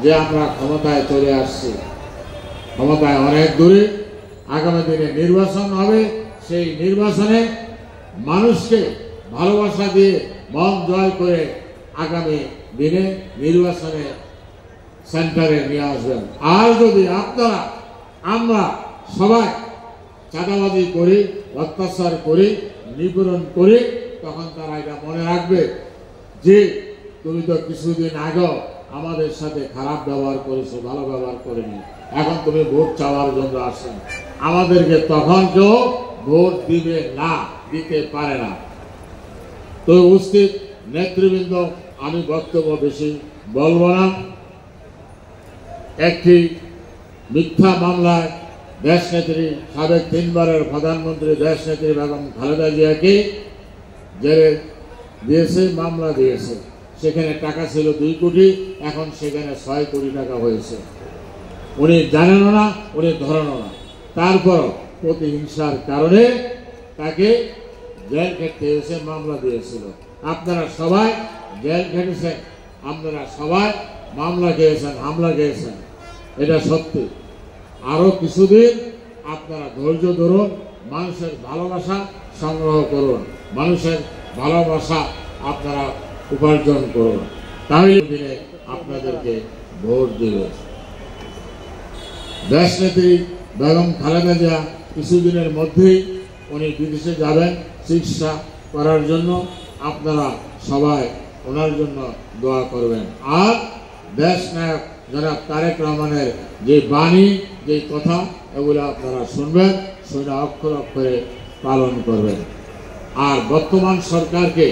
যে আমরা ক্ষমতায় চলে আসছি, ক্ষমতায় অনেক দূরে। আগামী দিনে নির্বাচন হবে, সেই নির্বাচনে মানুষকে ভালোবাসা দিয়ে মন জয় করে আগামী দিনে নির্বাচনে সেন্টারে নিয়ে আসবেন। আর যদি আমরা সবাই চাঁদাবাজি করি, অত্যাচার করি, নিপীড়ন করি, তখন তারা এটা মনে রাখবে যে তুমি তো কিছুদিন আগে আমাদের সাথে খারাপ ব্যবহার করেছো, ভালো ব্যবহার করেনি, এখন তুমি ভোট চাওয়ার জন্য আসেন। আমাদেরকে তখন কেউ ভোট দিবে না, দিতে পারে না। তো উপস্থিত নেতৃবৃন্দ, আমি বক্তব্য বেশি বলবো না। একটি মিথ্যা মামলায় দেশনেত্রী, সাবেক 3 বারের প্রধানমন্ত্রী দেশনেত্রী বেগম খালেদা জিয়াকে জেলে দিয়েছে, মামলা দিয়েছে। সেখানে টাকা ছিল 2 কোটি, এখন সেখানে 6 কোটি টাকা হয়েছে। উনি জানেনও না, উনি ধরেনও না। তারপর প্রতিহিংসার কারণে তাকে জেল খেটতে হয়েছে, মামলা দিয়েছিল। আপনারা সবাই জেল খেটেছেন, আপনারা সবাই মামলা খেয়েছেন, হামলা খেয়েছেন, এটা সত্যি। আরো কিছুদিন আপনারা ধৈর্য ধরুন, মানুষের ভালোবাসা সংগ্রহ করুন, মানুষের ভালোবাসা আপনারা উপার্জন করুন, তাহলে দিনে আপনাদেরকে ভোট দেবে। দেশনেত্রী বেগম খালেদা জিয়া কিছুদিনের মধ্যেই উনি বিদেশে যাবেন চিকিৎসা করার জন্য। আপনারা সবাই ওনার জন্য দোয়া করবেন। আর দেশ নায়ক জনাব তারেক রহমানের যে বাণী, যে কথা, এগুলো আপনারা শুনবেন, শুনে অক্ষর অক্ষরে পালন করবেন। আর বর্তমান সরকারকে,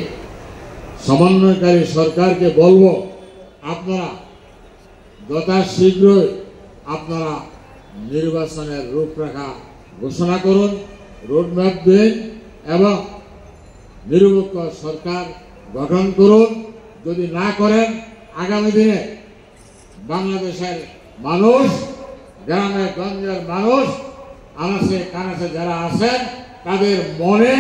সমন্বয়কারী সরকারকে বলবো, আপনারা যথাশীঘ্রই আপনারা নির্বাচনের রূপরেখা ঘোষণা করুন, রোডম্যাপ দিন এবং নিরপেক্ষ সরকার গঠন করুন। যদি না করেন, আগামী দিনে বাংলাদেশের মানুষ, গ্রামে গঞ্জের মানুষ, আনাচে কানাচে যারা আছেন, তাদের মনে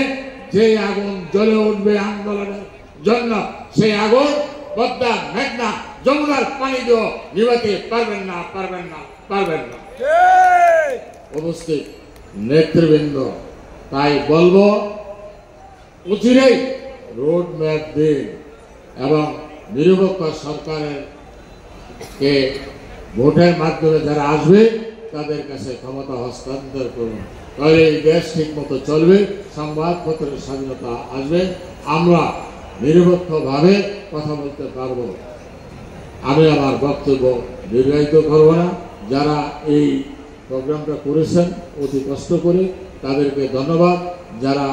যে আগুন জ্বলে উঠবে আন্দোলনের জন্য, সেই আগুন পদ্মা, মেঘনা, যমুনার পানি দিয়েও নিভাতে পারবেন না, পারবেন না, পারবেন না। উপস্থিত নেতৃবৃন্দ, তাই বলবো, অচিরেই রোড ম্যাপ দিন এবং নিরপেক্ষ সরকারের কে ভোটের মাধ্যমে যারা আসবে তাদের কাছে ক্ষমতা হস্তান্তর করুন, তাহলে এই দেশ ঠিক মতো চলবে, সংবাদপত্রের স্বাধীনতা আসবে, আমরা নিরপেক্ষভাবে কথা বলতে পারবো। আমি আমার বক্তব্য দীর্ঘায়িত করব না। যারা এই প্রোগ্রামটা করেছেন অতি কষ্ট করে, তাদেরকে ধন্যবাদ। যারা